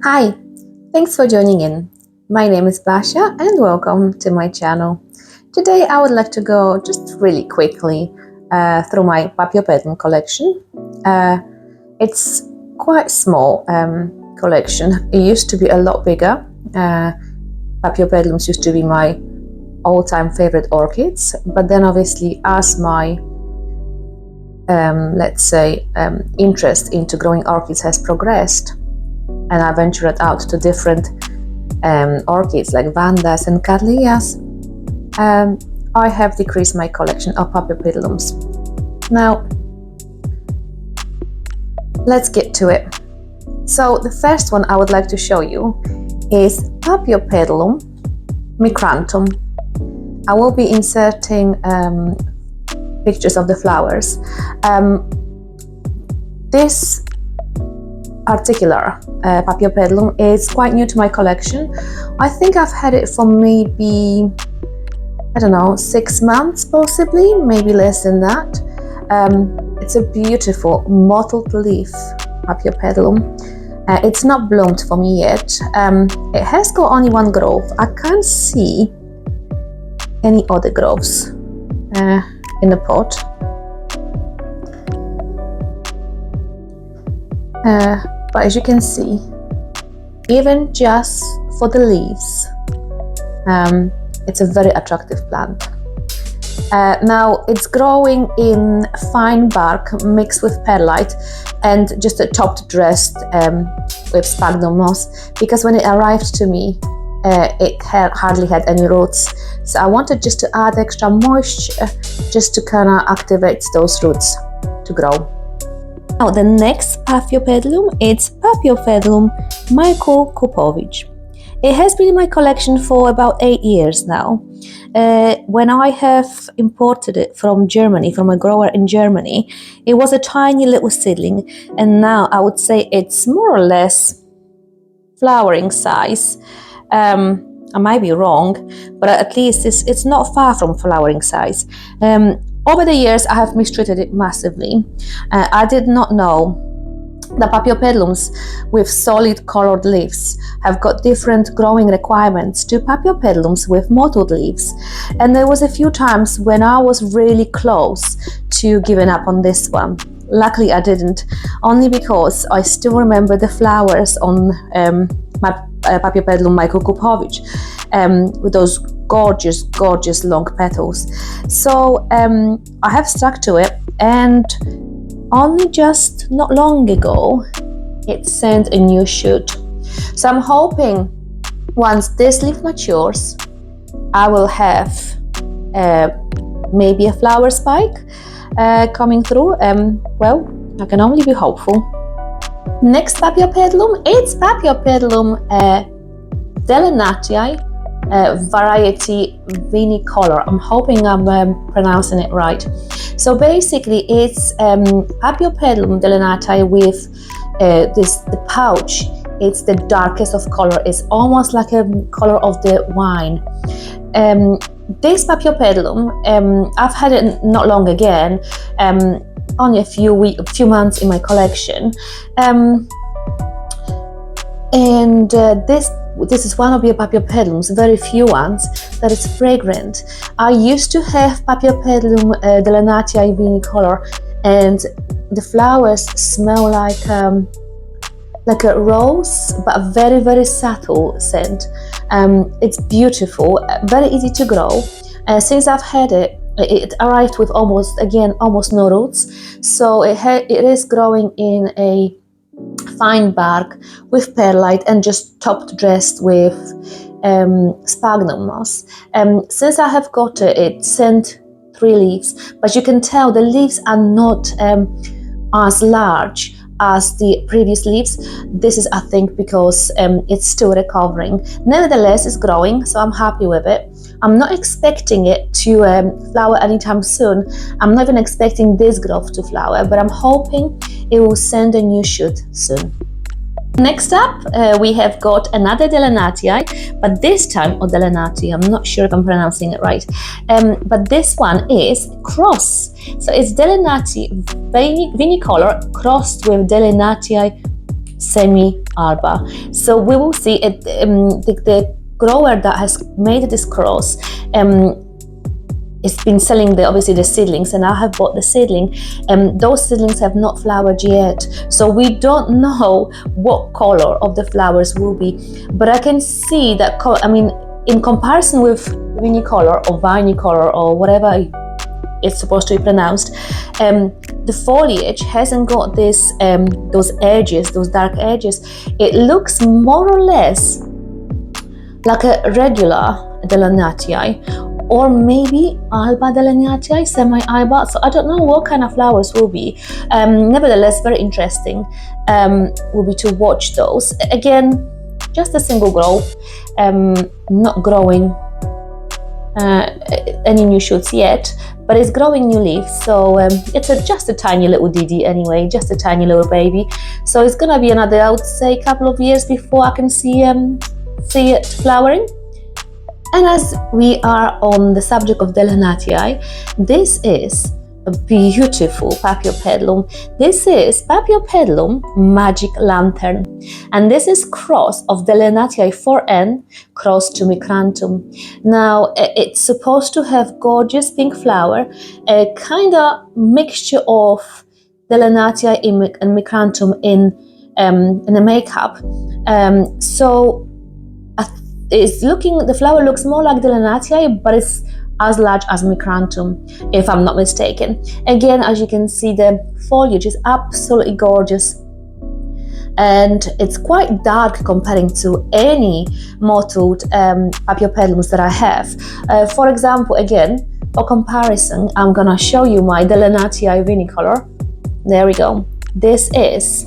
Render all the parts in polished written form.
Hi, thanks for joining in. My name is Basia and welcome to my channel. Today I would like to go just really quickly through my Papiopedilum collection. It's quite small collection. It used to be a lot bigger. Papiopedilums used to be my all-time favorite orchids, but then obviously as my interest into growing orchids has progressed, and I ventured out to different orchids like Vandas and Cattleya's, I have decreased my collection of Papiopedilums. Now, let's get to it. So the first one I would like to show you is Papiopedilum micrantum. I will be inserting pictures of the flowers. This particular Papiopedilum is quite new to my collection. I think I've had it for maybe, I don't know, 6 months possibly, maybe less than that. It's a beautiful mottled leaf Papiopedilum. It's not bloomed for me yet. It has got only one growth. I can't see any other growths in the pot. But as you can see, even just for the leaves, it's a very attractive plant. Now it's growing in fine bark mixed with perlite and just a topped dressed with sphagnum moss, because when it arrived to me it hardly had any roots, so I wanted just to add extra moisture just to kind of activate those roots to grow. Now the next Papiopedilum is Papiopedilum Kovic. It has been in my collection for about 8 years now. When I have imported it from Germany, from a grower in Germany, it was a tiny little seedling, and now I would say it's more or less flowering size. I might be wrong, but at least it's not far from flowering size. Over the years, I have mistreated it massively. I did not know that Papiopedilums with solid colored leaves have got different growing requirements to Papiopedilums with mottled leaves. And there was a few times when I was really close to giving up on this one. Luckily, I didn't, only because I still remember the flowers on my Papiopedilum Kovic, with those gorgeous long petals. So I have stuck to it, and only just not long ago it sent a new shoot. So I'm hoping once this leaf matures I will have maybe a flower spike coming through. Well, I can only be hopeful. Next Papiopedilum, it's Papiopedilum delenatii variety vinicolor. I'm hoping I'm pronouncing it right. So basically it's Papiopedilum delenatii with the pouch. It's the darkest of color. It's almost like a color of the wine. This Papiopedilum, I've had it not long again, only a few months in my collection, and this is one of your Papiopedilums, very few ones, that is fragrant. I used to have Papiopedilum delenatii vinicolor, and the flowers smell like a rose, but a very subtle scent. It's beautiful, very easy to grow. Since I've had it, it arrived with almost no roots, so it is growing in a fine bark with perlite and just top dressed with sphagnum moss. Since I have got it, it sent 3 leaves, but you can tell the leaves are not as large as the previous leaves. This is, I think, because it's still recovering. Nevertheless, it's growing, so I'm happy with it. I'm not expecting it to flower anytime soon. I'm not even expecting this growth to flower, but I'm hoping it will send a new shoot soon. Next up, we have got another delenatii, but this time, or delenatii, I'm not sure if I'm pronouncing it right, but this one is cross. So it's delenatii vinicolor crossed with delenatii semi-alba. So we will see it. The grower that has made this cross it's been selling obviously the seedlings, and I have bought the seedling. Those seedlings have not flowered yet, so we don't know what color of the flowers will be. But I can see that, I mean, in comparison with vinicolor or vinicolor or whatever it's supposed to be pronounced, the foliage hasn't got this those edges, those dark edges. It looks more or less like a regular Delenatii, or maybe Alba Delenatii, semi-alba. So I don't know what kind of flowers will be. Nevertheless, very interesting will be to watch those. Again, just a single grow, not growing any new shoots yet, but it's growing new leaves. So it's just a tiny little DD anyway, just a tiny little baby. So it's gonna be another, I would say, couple of years before I can see it flowering. And as we are on the subject of Delenatii, this is a beautiful Papiopedilum. This is Papiopedilum Magic Lantern, and this is cross of Delenatii 4N cross to micrantum. Now it's supposed to have gorgeous pink flower, a kind of mixture of Delenatii and micrantum in a makeup. So the flower looks more like Delenatii, but it's as large as micrantum, if I'm not mistaken. Again, as you can see, the foliage is absolutely gorgeous, and it's quite dark comparing to any mottled Papiopedilums that I have. For example, again, for comparison, I'm gonna show you my Delenatii vinicolor. There we go. This is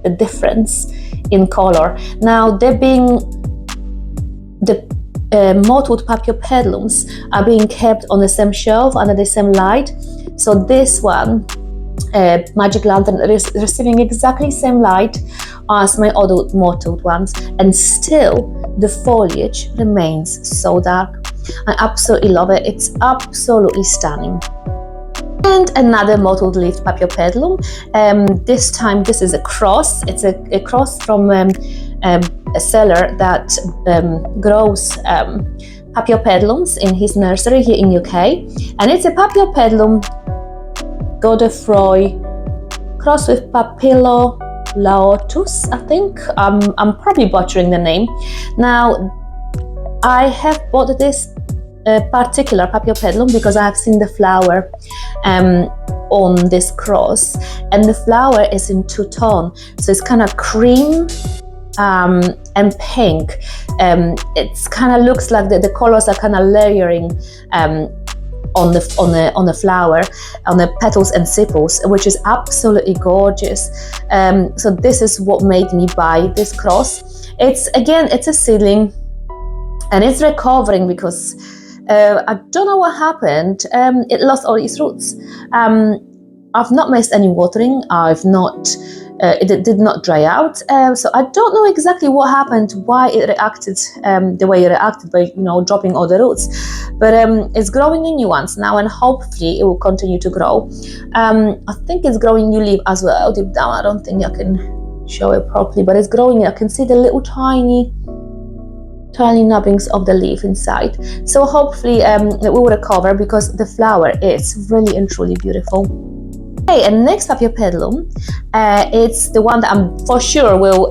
the difference in color. Now, they're being the mottled Papiopedilums are being kept on the same shelf under the same light. So this one, Magic Lantern, is receiving exactly the same light as my other mottled ones, and still the foliage remains so dark. I absolutely love it. It's absolutely stunning. And another mottled leafed Papiopedilum. This time this is a cross. It's a cross from a seller that grows Papiopedilums in his nursery here in UK, and it's a Papiopedilum Godefroy cross with Papilo Laotus, I think. I'm probably butchering the name. Now, I have bought this particular Papiopedilum because I have seen the flower on this cross, and the flower is in two-tone, so it's kind of cream and pink. It's kind of looks like the colors are kind of layering on the flower, on the petals and sepals, which is absolutely gorgeous. So this is what made me buy this cross. It's a seedling, and it's recovering because I don't know what happened. It lost all its roots. I've not missed any watering. It did not dry out, so I don't know exactly what happened, why it reacted the way it reacted by dropping all the roots. But it's growing in new ones now, and hopefully it will continue to grow. I think it's growing new leaf as well deep down. I don't think I can show it properly, but it's growing. I can see the little tiny nubbings of the leaf inside. So hopefully it will recover, because the flower is really and truly beautiful. Okay, and next Papiopedilum, it's the one that I'm for sure will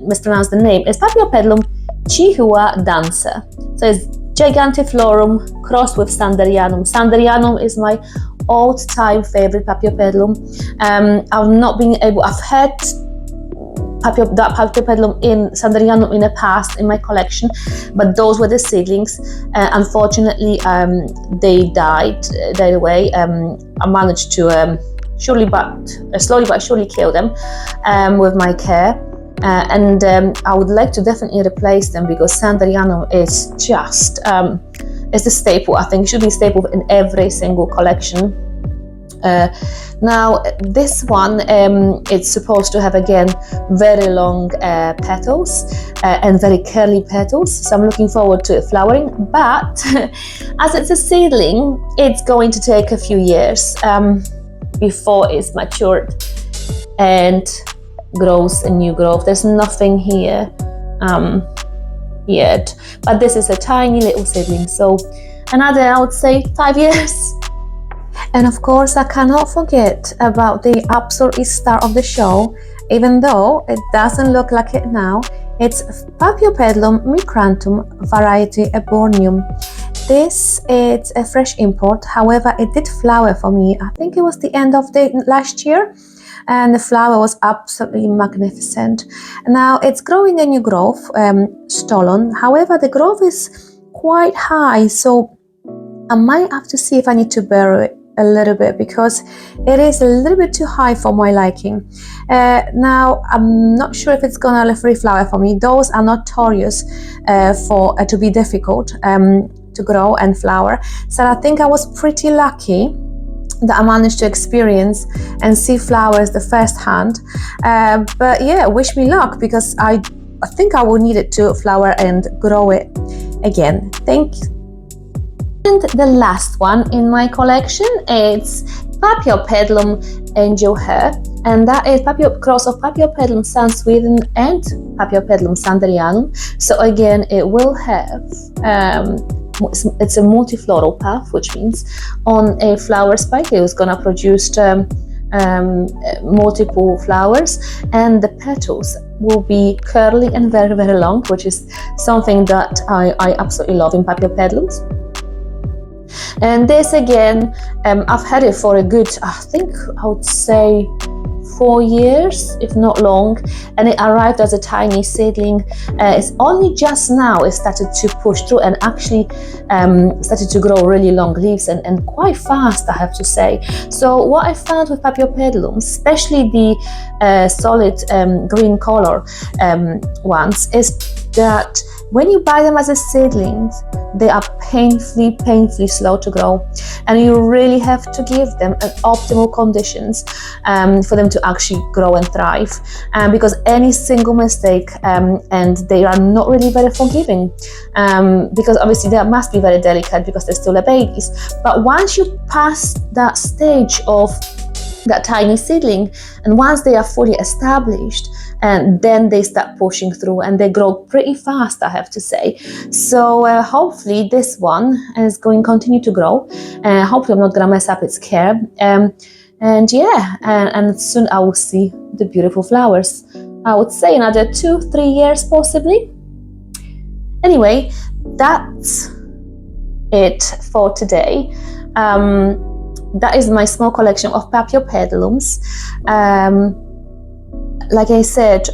mispronounce the name. It's Papiopedilum Chiua Dan. So it's Gigantiflorum crossed with Sanderianum. Sanderianum is my all-time favorite Papiopedilum. I've had that Papiopedilum in Sanderianum in the past in my collection, but those were the seedlings. Unfortunately, they died away. I managed to slowly but surely kill them with my care, and I would like to definitely replace them, because Sanderianum is just it's a staple. I think it should be a staple in every single collection. Now this one, it's supposed to have again very long petals and very curly petals, so I'm looking forward to it flowering. But as it's a seedling, it's going to take a few years before it's matured, and grows a new growth. There's nothing here yet, but this is a tiny little seedling, so another, I would say, 5 years. And of course, I cannot forget about the absolute star of the show, even though it doesn't look like it now. It's Papiopedilum micrantum variety eburneum. This is a fresh import, however it did flower for me. I think it was the end of the last year, and the flower was absolutely magnificent. Now it's growing a new growth, stolon. However, the growth is quite high, so I might have to see if I need to bury it a little bit, because it is a little bit too high for my liking. Now I'm not sure if it's gonna reflower for me. Those are notorious to be difficult to grow and flower, so I think I was pretty lucky that I managed to experience and see flowers the first hand. But yeah, wish me luck, because I think I will need it to flower and grow it again. Thank you. And the last one in my collection is Papiopedilum H, and that is cross of Papiopedilum Sweden and Papiopedilum sanderianum. So again, it will have it's a multifloral path, which means on a flower spike it was gonna produce multiple flowers, and the petals will be curly and very, very long, which is something that I absolutely love in Papiopedilums. And this again, I've had it for a good, I think I would say 4 years, if not long, and it arrived as a tiny seedling. It's only just now it started to push through and actually started to grow really long leaves and quite fast, I have to say. So what I found with Papiopedilums, especially the solid green color ones, is that when you buy them as a seedling, they are painfully slow to grow, and you really have to give them an optimal conditions for them to actually grow and thrive, because any single mistake and they are not really very forgiving, because obviously they must be very delicate because they're still babies. But once you pass that stage of that tiny seedling, and once they are fully established, and then they start pushing through and they grow pretty fast, I have to say. So hopefully this one is going to continue to grow. Hopefully I'm not going to mess up its care. And yeah, and soon I will see the beautiful flowers. I would say another 2-3 years possibly. Anyway, that's it for today. That is my small collection of Papiopedilums. Like I said,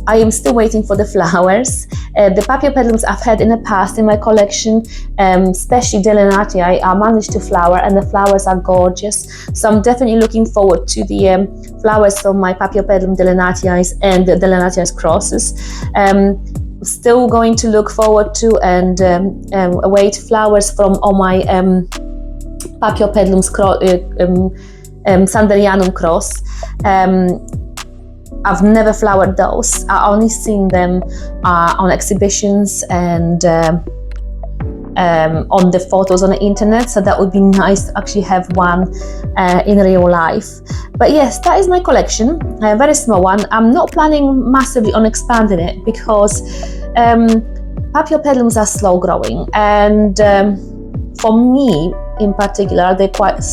I am still waiting for the flowers. The Papiopedilums I've had in the past in my collection, especially Delenatii, I managed to flower, and the flowers are gorgeous. So I'm definitely looking forward to the flowers from my Papiopedilum Delenatii and the Delenatii crosses. Still going to look forward to and await flowers from all my Papiopedilum sanderianum cross. I've never flowered those. I only seen them on exhibitions and on the photos on the internet, so that would be nice to actually have one in real life. But yes, that is my collection, a very small one. I'm not planning massively on expanding it, because Papiopedilums are slow growing, and for me in particular, they're quite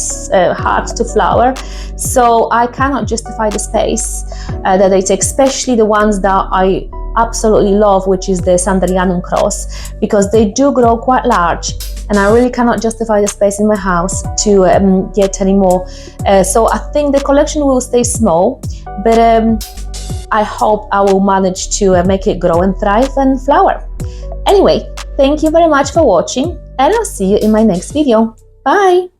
hard to flower, so I cannot justify the space that they take, especially the ones that I absolutely love, which is the sanderianum cross, because they do grow quite large, and I really cannot justify the space in my house to get any more. So I think the collection will stay small, but I hope I will manage to make it grow and thrive and flower. Anyway, thank you very much for watching, and I'll see you in my next video. Bye!